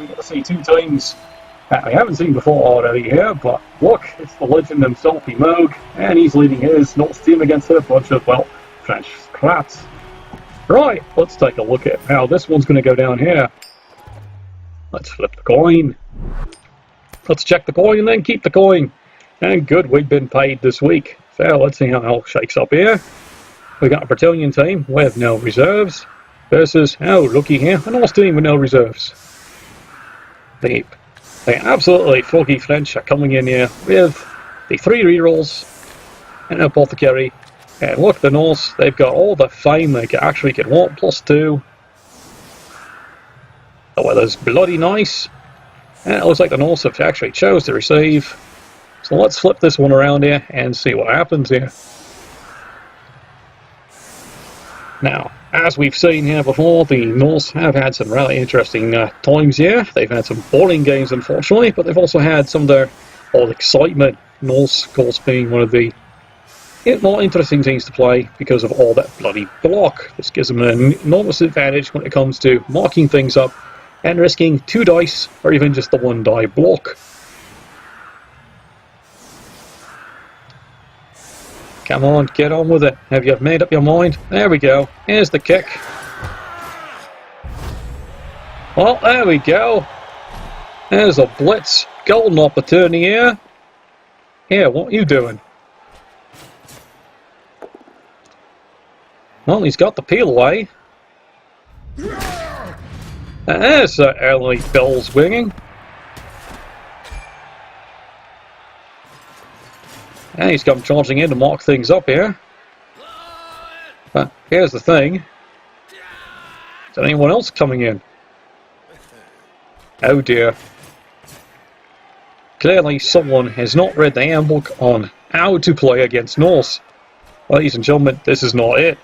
get to see two teams that we haven't seen before already here, but look, it's the legend himself, Moog, and he's leading his Norse team against a bunch of, well, French scraps. Right, let's take a look at how this one's going to go down here. Let's flip the coin. Let's check the coin and then keep the coin. And good, we've been paid this week. So let's see how it all shakes up here. We got a Bretonian team with no reserves versus, oh, looky here, a Norse team with no reserves. The absolutely foggy French are coming in here with the 3 rerolls and an apothecary. And look, the Norse, they've got all the fame they actually can want, +2. The weather's bloody nice. And it looks like the Norse have actually chose to receive. So let's flip this one around here and see what happens here. Now, as we've seen here before, the Norse have had some really interesting times here. They've had some boring games, unfortunately, but they've also had some of their old excitement. Norse, of course, being one of the more interesting teams to play because of all that bloody block. This gives them an enormous advantage when it comes to marking things up and risking 2 dice or even just the 1 die block. Come on, get on with it. Have you made up your mind? There we go. Here's the kick. Well, there we go. There's a blitz. Golden opportunity here. Here, what are you doing? Well, he's got the peel away. There's the early bells ringing. And he's come charging in to mark things up here. But here's the thing. Is there anyone else coming in? Oh dear. Clearly someone has not read the handbook on how to play against Norse. Ladies and gentlemen, this is not it.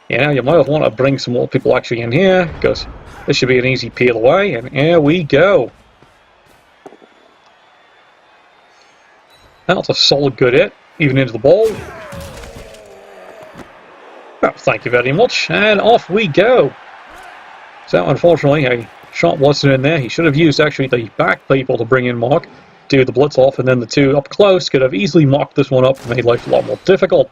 Yeah, you might want to bring some more people actually in here, because this should be an easy peel away, and here we go. That's a solid good hit, even into the ball. Well, thank you very much, and off we go. So, unfortunately, a shot wasn't in there. He should have used actually the back people to bring in Mark, do the blitz off, and then the 2 up close could have easily marked this one up and made life a lot more difficult.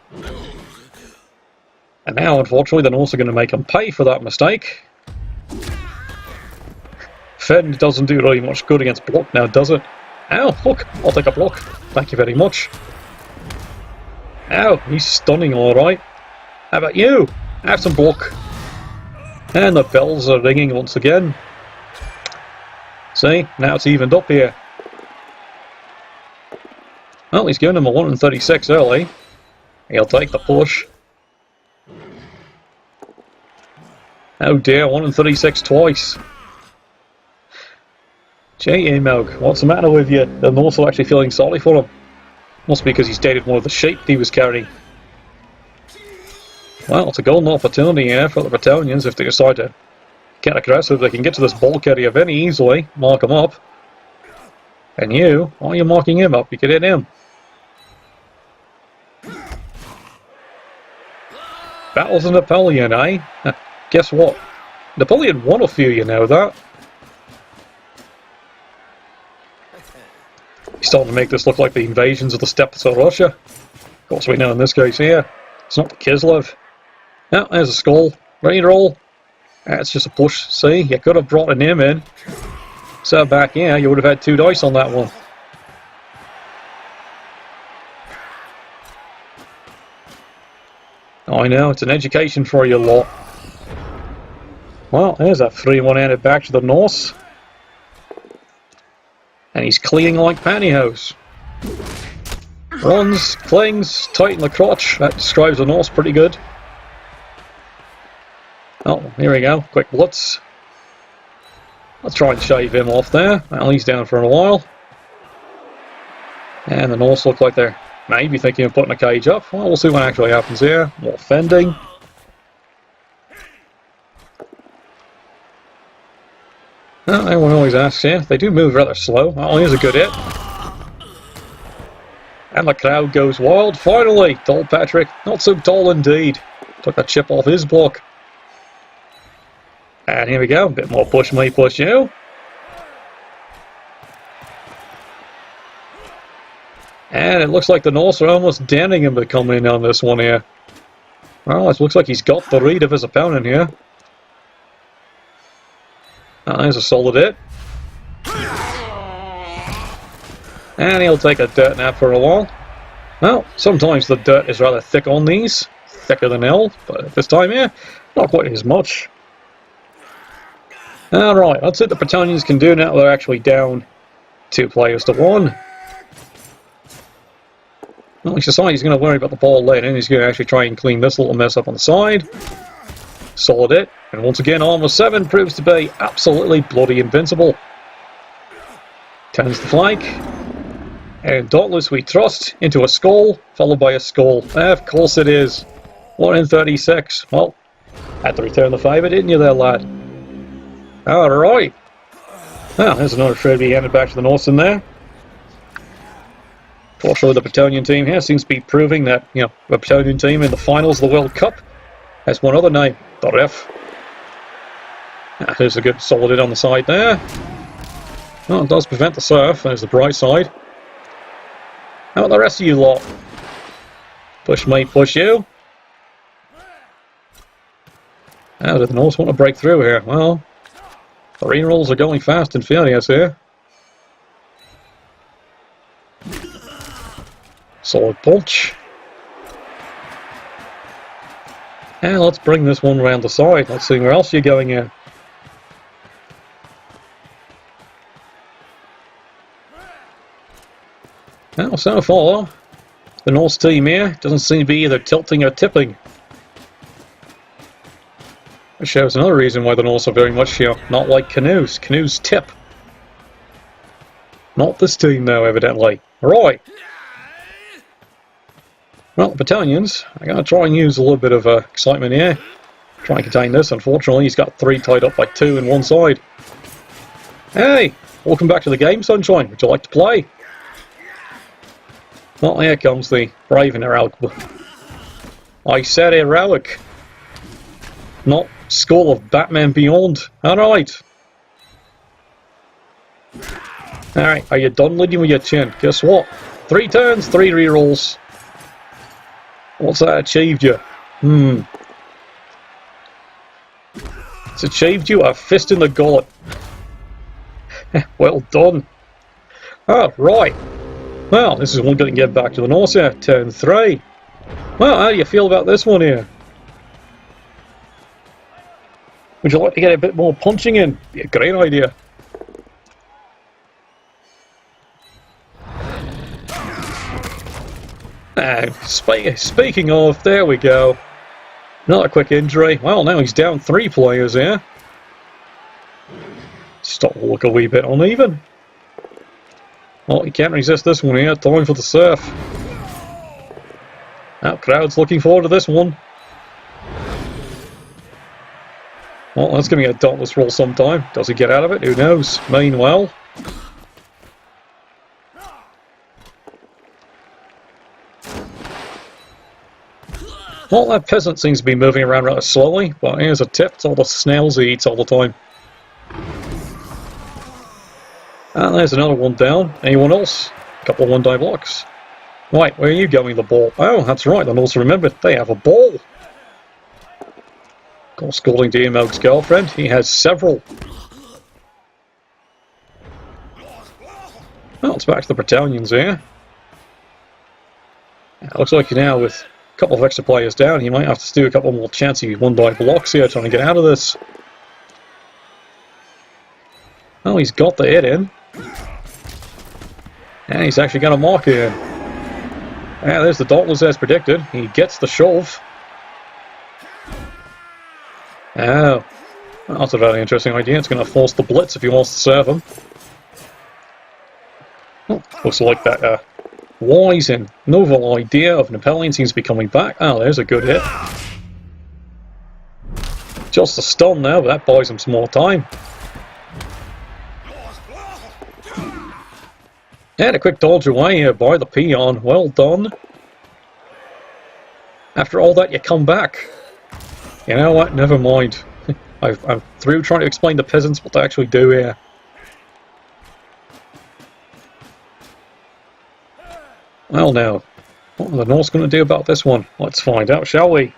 And now, unfortunately, they're also going to make him pay for that mistake. Fend doesn't do really much good against block now, does it? Ow, look, I'll take a block. Thank you very much. Ow, he's stunning alright. How about you? Have some block. And the bells are ringing once again. See, now it's evened up here. Well, he's giving him a 136 early. He'll take the push. Oh dear, 136 twice. Gee, Moog, what's the matter with you? The Norse are actually feeling sorry for him. Must be because he's dated one of the sheep he was carrying. Well, it's a golden opportunity here for the Bretonians if they decide to get aggressive. They can get to this ball carrier very easily, mark him up. And you, why are you marking him up? You could hit him. Battles of Napoleon, eh? Guess what? Napoleon won a few, you know that. He's starting to make this look like the invasions of the steppes of Russia. Of course, we know in this case here, it's not the Kislev. Now, there's a skull. Ready to roll. That's just a push. See, you could have brought a name in. So back here, you would have had 2 dice on that one. I know, it's an education for you lot. Well, there's a 3-1 handed back to the Norse. And he's clinging like pantyhose. Runs, clings, tight in the crotch. That describes the Norse pretty good. Oh, here we go. Quick blitz. Let's try and shave him off there. Well, he's down for a while. And the Norse look like they're maybe thinking of putting a cage up. Well, we'll see what actually happens here. More fending. Well, everyone always asks here. They do move rather slow. Oh, here's a good hit. And the crowd goes wild. Finally, tall Patrick. Not so tall indeed. Took that chip off his block. And here we go, a bit more push me, push you. And it looks like the Norse are almost downing him by coming in on this one here. Well, it looks like he's got the read of his opponent here. There's a solid hit. And he'll take a dirt nap for a while. Well, sometimes the dirt is rather thick on these. Thicker than hell, but this time here, not quite as much. Alright, that's it the Bretonians can do now. They're actually down 2 players to 1. Well, he's decided he's going to worry about the ball later, and he's going to actually try and clean this little mess up on the side. Solid hit, and once again, Armour 7 proves to be absolutely bloody invincible. Turns the flank, and Dauntless we thrust into a skull, followed by a skull. Of course it is. 1 in 36. Well, had to return the favour, didn't you there, lad? Alright. Well, there's another trade being handed back to the Norse in there. Fortunately, the Bretonian team here seems to be proving that, the Bretonian team in the finals of the World Cup has one other name, the Ref. There's a good solid hit on the side there. Well, it does prevent the surf, there's the bright side. How about the rest of you lot? Push me, push you. How did the Norse want to break through here? Well, the re-rolls are going fast and furious here. Solid punch. And let's bring this one round the side. Let's see where else you're going here. Now, so far, the Norse team here doesn't seem to be either tilting or tipping. It shows another reason why the Norse are very much, not like canoes. Canoes tip. Not this team, though, evidently. Right. Well, the Bretonians are going to try and use a little bit of excitement here. Try and contain this. Unfortunately, he's got 3 tied up by 2 in one side. Hey! Welcome back to the game, Sunshine. Would you like to play? Well, here comes the brave and heroic. I said heroic. Not Skull of Batman Beyond. Alright. Alright, are you done leading with your chin? Guess what? 3 turns, 3 rerolls. What's that achieved you? It's achieved you a fist in the gullet. Well done. Oh, right. Well, this is one going to get back to the Norse here. Turn 3. Well, how do you feel about this one here? Would you like to get a bit more punching in? Be a great idea. Speaking of, there we go. Not a quick injury. Well, now he's down 3 players here. Stop to look a wee bit uneven. Well, you can't resist this one here. Time for the surf. That crowd's looking forward to this one. Well, that's going to be a dauntless roll sometime. Does he get out of it? Who knows? Meanwhile... Well, that peasant seems to be moving around rather slowly, but here's a tip, it's all the snails he eats all the time. And there's another one down. Anyone else? A couple of one-die blocks. Right, where are you going, the ball? Oh, that's right, and also remember, they have a ball. Of course, according to Ian-Moke's girlfriend, he has several. Well, it's back to the Bretonians here. It looks like now with a couple of extra players down, he might have to do a couple more chancy one-die blocks here, trying to get out of this. Oh, he's got the hit in. And he's actually going to mark it in. Yeah, there's the Dauntless as predicted. He gets the shove. Oh, that's a very interesting idea. It's going to force the blitz if he wants to serve him. Oh, looks like that wise and novel idea of Napoleon seems to be coming back. Oh, there's a good hit. Just a stun now, but that buys him some more time. And a quick dodge away here by the peon. Well done. After all that, you come back. You know what? Never mind. I'm through trying to explain to peasants what they actually do here. Well now, what are the Norse going to do about this one? Let's find out, shall we?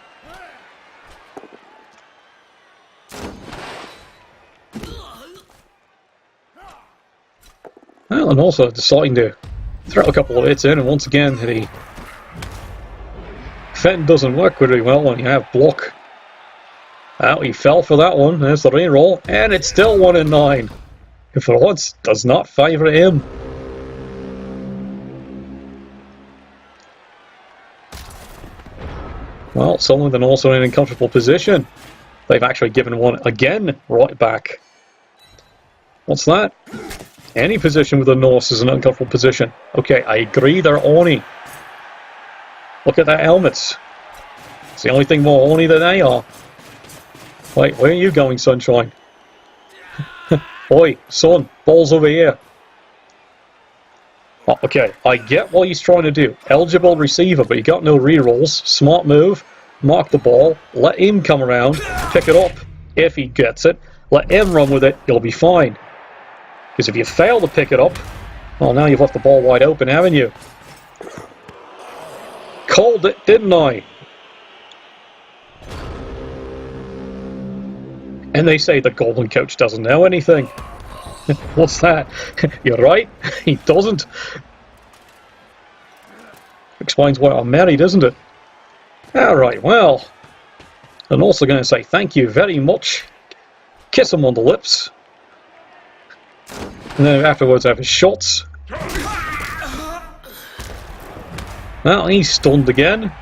Well, and also deciding to throw a couple of hits in, and once again the Fen doesn't work very well when you have block. Well, he fell for that one. There's the reroll, and it's still 1 in 9. And for once, does not favour him. Well, suddenly they're also in an uncomfortable position. They've actually given one again right back. What's that? Any position with the Norse is an uncomfortable position. Okay, I agree they're Oni. Look at their helmets. It's the only thing more Oni than they are. Wait, where are you going, Sunshine? Oi, son, ball's over here. Oh, okay, I get what he's trying to do. Eligible receiver, but you got no rerolls. Smart move. Mark the ball. Let him come around. Pick it up. If he gets it, let him run with it. You'll be fine. Because if you fail to pick it up, well, now you've left the ball wide open, haven't you? Called it, didn't I? And they say the golden coach doesn't know anything. What's that? You're right, he doesn't. Explains why I'm married, isn't it? Alright, well. I'm also going to say thank you very much. Kiss him on the lips. And then afterwards have his shots. Well, he's stunned again.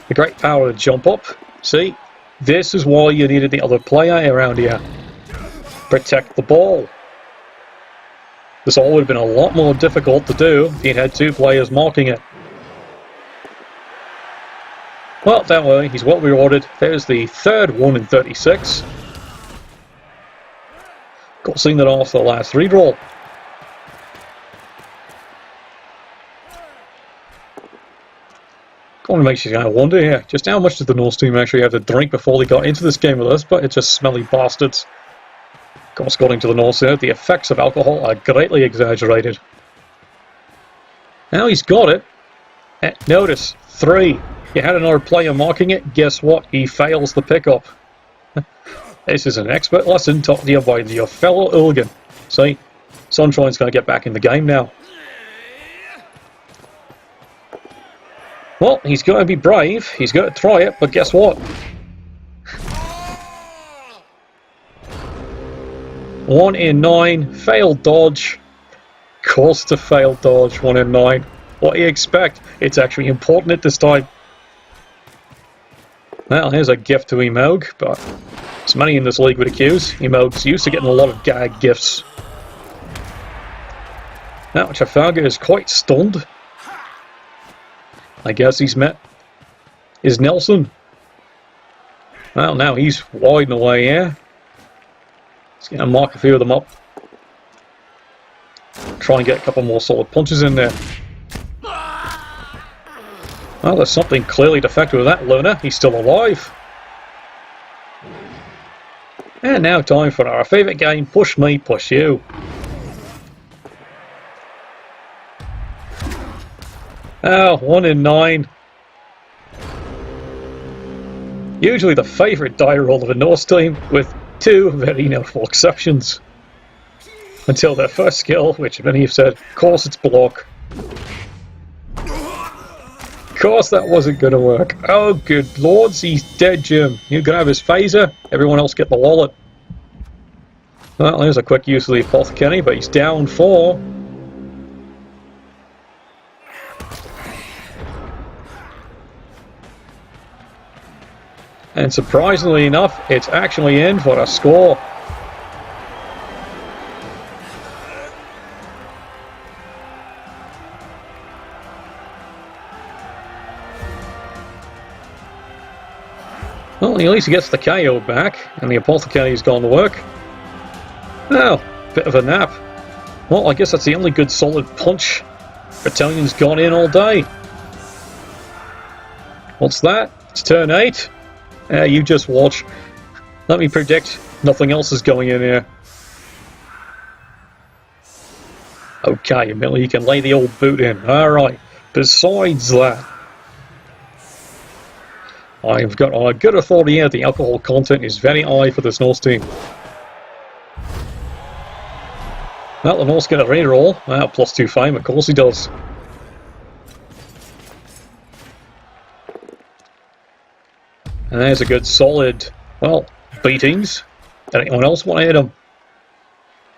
The great power to jump up. See? This is why you needed the other player around here. Protect the ball. This all would have been a lot more difficult to do if you'd had 2 players marking it. Well, don't worry, he's well rewarded. There's the third 1 in 36. Got seen that off the last redraw. Kind of makes you kind of wonder here, just how much did the Norse team actually have to drink before they got into this game with us, but it's just smelly bastards. Of course, according to the Norse here, the effects of alcohol are greatly exaggerated. Now he's got it. Notice, 3. You had another player marking it, guess what? He fails the pickup. This is an expert lesson taught to you by your fellow hooligan. See, Sunshine's going to get back in the game now. Well, he's going to be brave, he's going to try it, but guess what? 1 in 9, failed dodge. Course to failed dodge, 1 in 9. What do you expect? It's actually important at this time. Well, here's a gift to Emog, but as many in this league would accuse, Emog's used to getting a lot of gag gifts. Now, Trafalgar is quite stunned. I guess he's met is Nelson. Well, now he's wide and away here. He's going to mark a few of them up. Try and get a couple more solid punches in there. Well, there's something clearly defective with that Luna. He's still alive. And now time for our favourite game, Push Me, Push You. Oh, 1 in 9. Usually the favourite die roll of a Norse team, with 2 very notable exceptions. Until their first skill, which many have said, of course it's block. Of course that wasn't going to work. Oh good lords, he's dead, Jim. You grab his phaser, everyone else get the wallet. Well, there's a quick use of the apothecary, but he's down 4. And surprisingly enough, it's actually in for a score. Well, at least he gets the KO back, and the apothecary's gone to work. Oh, bit of a nap. Well, I guess that's the only good solid punch Bretonian's gone in all day. What's that? It's turn 8. You just watch. Let me predict nothing else is going in here. Okay, Millie, you can lay the old boot in. Alright, besides that, I've got a good authority here. The alcohol content is very high for this Norse team. Well, the Norse get a reroll. Well, +2 fame, of course he does. And there's a good solid, well, beatings. Did anyone else want to hit him?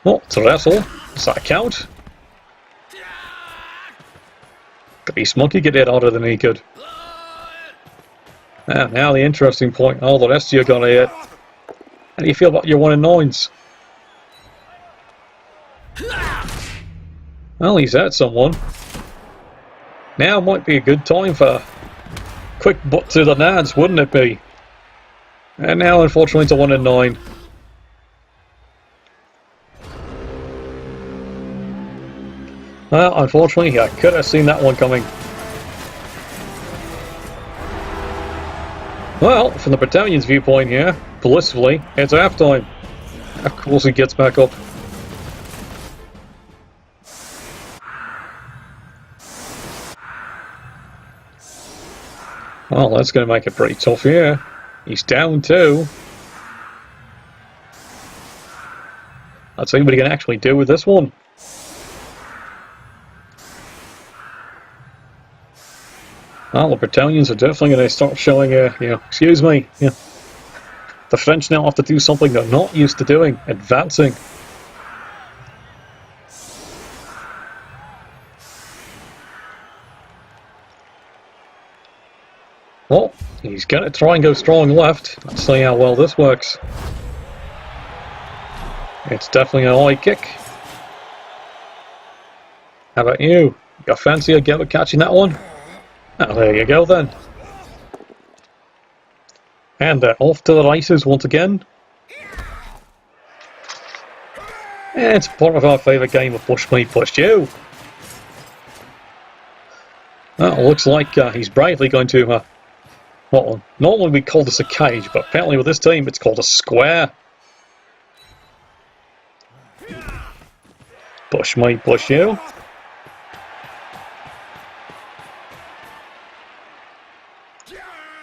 Oh, it's a wrestle. Does that count? At least Monkey could hit harder than he could. Now the interesting point. Oh, the rest of you got to hit. How do you feel about your 1 and 9s? Well, he's hurt someone. Now might be a good time for a quick butt to the NATTS, wouldn't it be? And now, unfortunately, it's a 1 and 9. Well, unfortunately, I could have seen that one coming. Well, from the battalion's viewpoint here, blissfully, it's halftime. Of course he gets back up. Well, that's going to make it pretty tough here. He's down too. Let's see what he can actually do with this one. Well, the battalions are definitely going to start showing, excuse me, the French now have to do something they're not used to doing, advancing. Well, he's going to try and go strong left. Let's see how well this works. It's definitely a high kick. How about you? Got fancy a go at catching that one? Oh, there you go then. And off to the races once again. And it's part of our favourite game of Push Me, Push You. Well, looks like he's bravely going to... well, normally we call this a cage, but apparently with this team it's called a square. Push me, push you.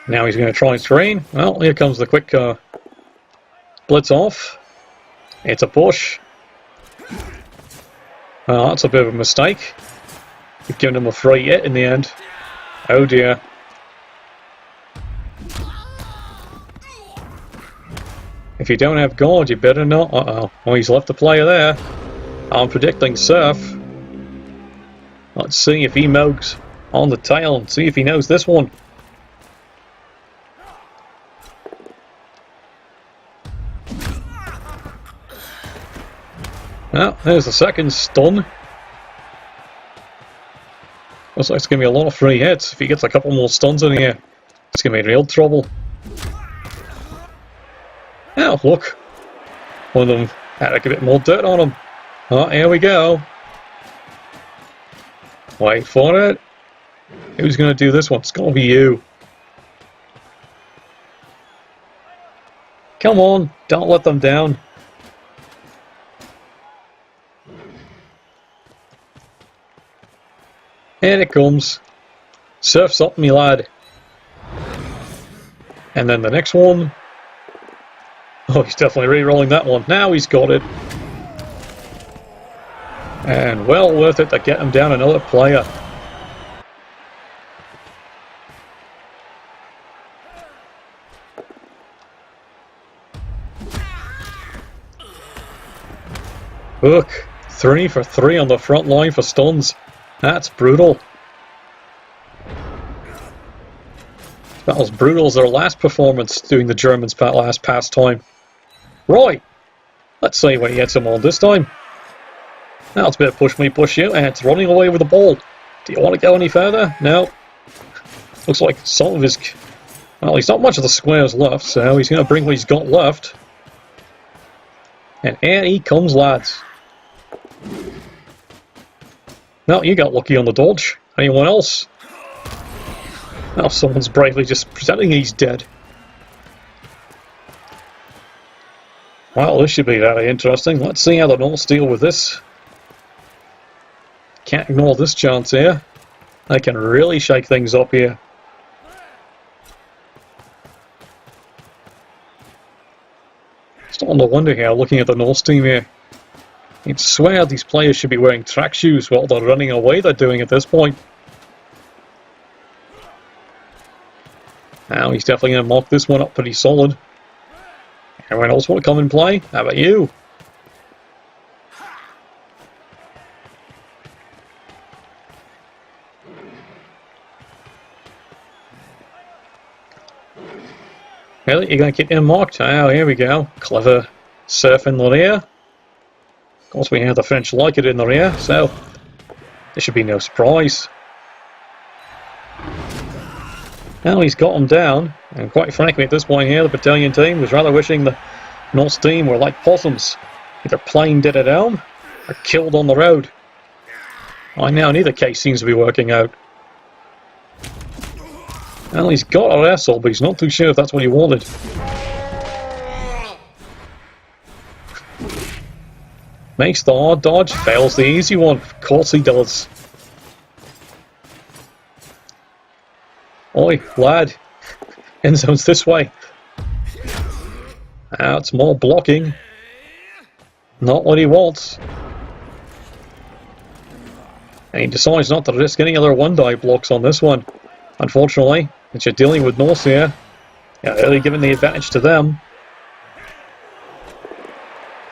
Now he's going to try and screen. Well, here comes the quick blitz off. It's a push. Oh, that's a bit of a mistake. We've given him a free hit in the end. Oh dear. If you don't have guard, you better not. Uh-oh. Well, he's left the player there. I'm predicting Surf. Let's see if he mogs on the tail and see if he knows this one. Well, there's the second stun. Looks like it's going to be a lot of free hits. If he gets a couple more stuns in here, it's going to be real trouble. Oh, look. One of them had like a bit more dirt on him. Oh, here we go. Wait for it. Who's going to do this one? It's going to be you. Come on, don't let them down. Here it comes. Surf's up, me lad. And then the next one. Oh, he's definitely re-rolling that one. Now he's got it. And well worth it to get him down another player. Look, 3 for 3 on the front line for stuns. That's brutal. That was brutal as their last performance doing the Germans' last pastime. Right, let's see when he gets them on this time. Now it's a bit of push me, push you, and it's running away with the ball. Do you want to go any further? No. Looks like some of his... well, he's not much of the squares left, so he's going to bring what he's got left. And here he comes, lads. No, you got lucky on the dodge. Anyone else? Now someone's bravely just pretending he's dead. Well, this should be very interesting. Let's see how the Norse deal with this. Can't ignore this chance here. They can really shake things up here. Starting to wonder here, looking at the Norse team here. You'd swear these players should be wearing track shoes while they're running away they're doing at this point. Now he's definitely going to mark this one up pretty solid. Anyone else want to come and play? How about you? Really? You're going to get him marked? Oh, here we go. Clever surf in the rear. Of course, we have the French like it in the rear, so there should be no surprise. Now he's got him down, and quite frankly at this point here, the battalion team was rather wishing the Norse team were like possums. Either plain dead at home, or killed on the road. Right now, neither case seems to be working out. Well, he's got a wrestle, but he's not too sure if that's what he wanted. Makes the hard dodge, fails the easy one. Of course he does. Oi, lad. End zone's this way. That's more blocking. Not what he wants. And he decides not to risk any other one-die blocks on this one. Unfortunately, since you're dealing with Norse here, you're really giving the advantage to them.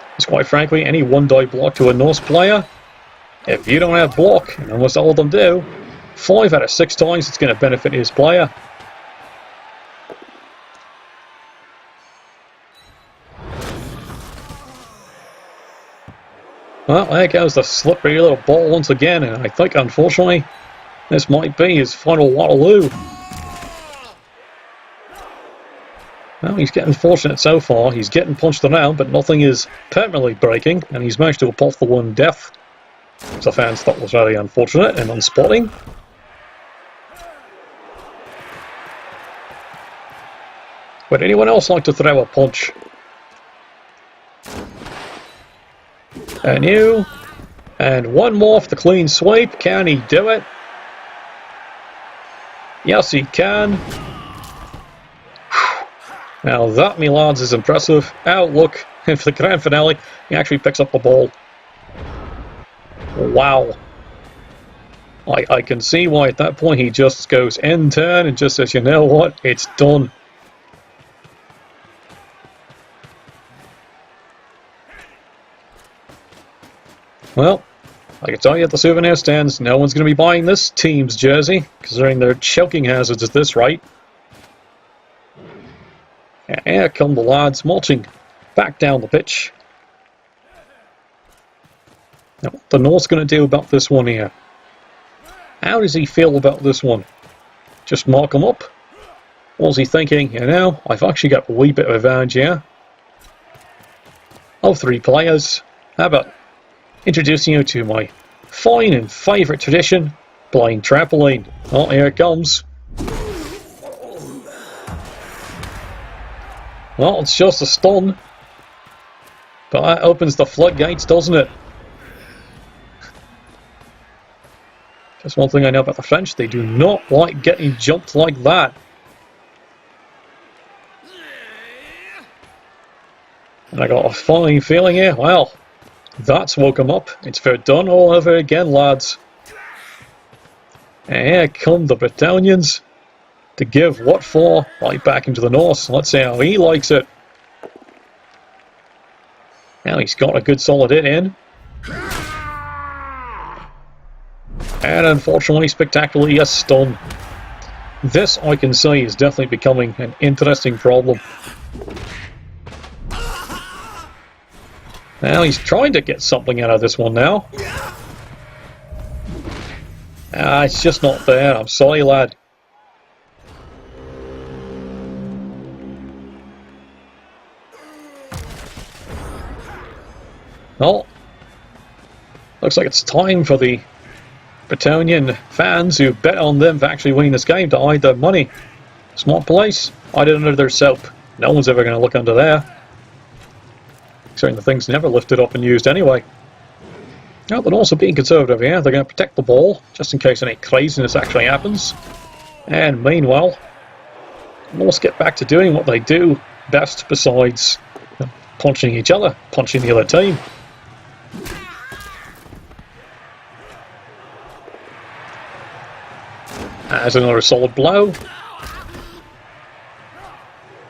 Because quite frankly, any one-die block to a Norse player, if you don't have block, and almost all of them do, 5 out of 6 times it's going to benefit his player. Well, there goes the slippery little ball once again, and I think unfortunately this might be his final Waterloo. Well, he's getting fortunate so far. He's getting punched around, but nothing is permanently breaking, and he's managed to pull off the one death, which the fans thought was very unfortunate and unspotting. Would anyone else like to throw a punch? And you. And one more for the clean sweep. Can he do it? Yes, he can. Now that, me lads, is impressive. Oh, look. And for the grand finale, he actually picks up the ball. Wow. I can see why at that point he just goes in turn and just says, you know what, it's done. Well, I can tell you at the souvenir stands, no one's going to be buying this team's jersey, considering their choking hazards at this rate. And here come the lads marching back down the pitch. Now, what the Norse going to do about this one here? How does he feel about this one? Just mark him up? Or is he thinking, you know, I've actually got a wee bit of advantage here? Oh, 3 players. How about introducing you to my fine and favourite tradition, playing trampoline. Oh, here it comes. Well, it's just a stun. But that opens the floodgates, doesn't it? Just one thing I know about the French, they do not like getting jumped like that. And I got a funny feeling here, well, that's woke him up. It's Verdun all over again, lads. And here come the battalions to give what for right back into the Norse. Let's see how he likes it. Now he's got a good solid hit in. And unfortunately, spectacularly, a stun. This, I can say, is definitely becoming an interesting problem. Now he's trying to get something out of this one now. It's just not there. I'm sorry, lad. Well, looks like it's time for the Bretonian fans who bet on them for actually winning this game to hide their money. Smart place. Hide it under their soap. No one's ever going to look under there. Considering the thing's never lifted up and used anyway. Now, they're also being conservative here. They're going to protect the ball, just in case any craziness actually happens. And meanwhile, Norse get back to doing what they do best besides punching each other, punching the other team. There's another solid blow.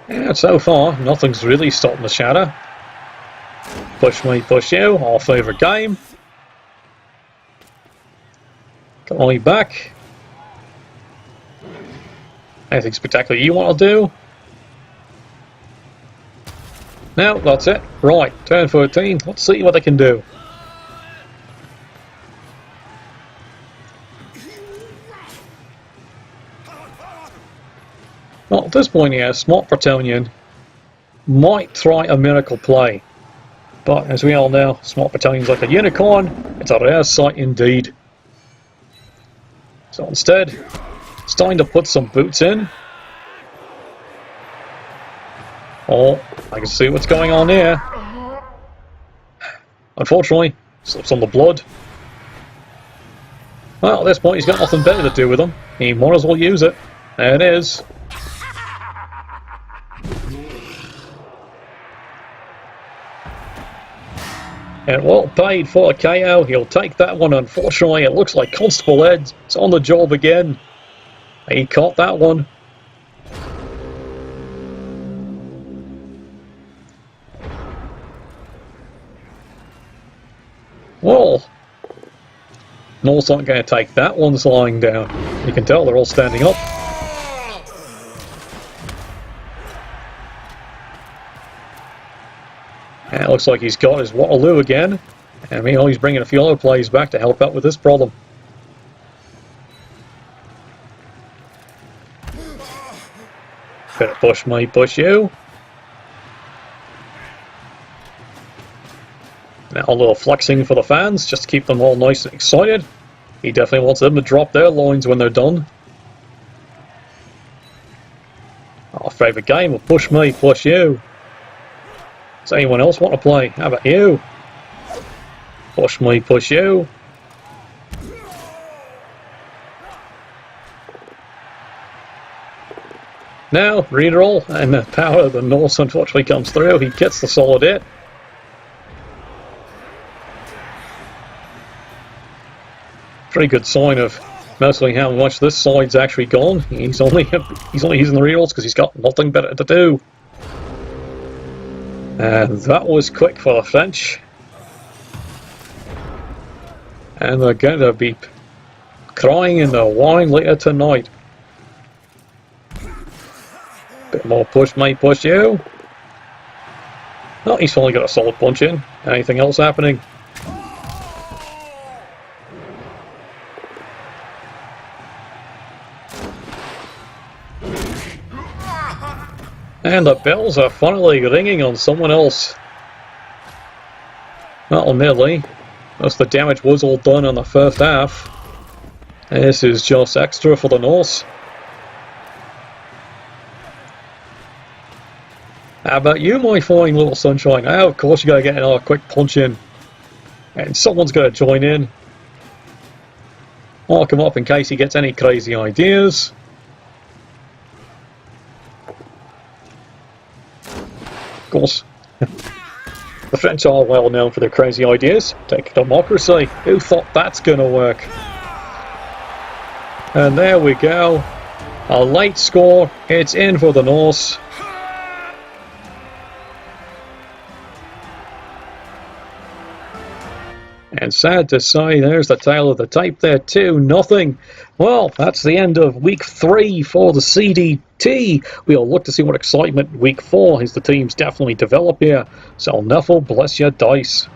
And so far, nothing's really stopping the shatter. Push me, push you, our favourite game. Come on back. Anything spectacular you want to do? No, that's it. Right, turn 13. Let's see what they can do. Well, at this point here, Smart Bretonian might try a miracle play. But as we all know, Smart Bretonian's like a unicorn. It's a rare sight indeed. So instead, it's time to put some boots in. Oh, I can see what's going on here. Unfortunately, slips on the blood. Well, at this point, he's got nothing better to do with them. He might as well use it. There it is. And well paid for a KO. He'll take that one. Unfortunately, it looks like Constable Ed's on the job again. He caught that one. Well, Norse aren't going to take that one lying down. You can tell they're all standing up. And it looks like he's got his Waterloo again. And meanwhile, he's bringing a few other plays back to help out with this problem. Bit of push me, push you. Now a little flexing for the fans, just to keep them all nice and excited. He definitely wants them to drop their loins when they're done. Our favourite game of push me, push you. Does anyone else want to play? How about you? Push me, push you. Now, reroll, and the power of the Norse unfortunately comes through. He gets the solid hit. Pretty good sign of mostly how much this side's actually gone. He's only using the rerolls because he's got nothing better to do. And that was quick for the French. And they're going to be crying in the wine later tonight. Bit more push me, push you. Oh, he's finally got a solid punch in. Anything else happening? And the bells are finally ringing on someone else. Well, admittedly, most of the damage was all done in the first half. This is just extra for the Norse. How about you, my fine little sunshine? Now, of course, you gotta get another quick punch in. And someone's gotta join in. Mark him up in case he gets any crazy ideas. Of course, the French are well known for their crazy ideas. Take democracy. Who thought that's gonna work? And there we go. A late score. It's in for the Norse. And sad to say, there's the tail of the tape there, 2-0. Well, that's the end of week 3 for the CDT. We'll look to see what excitement week 4 as the teams definitely develop here. So, Nuffle, bless your dice.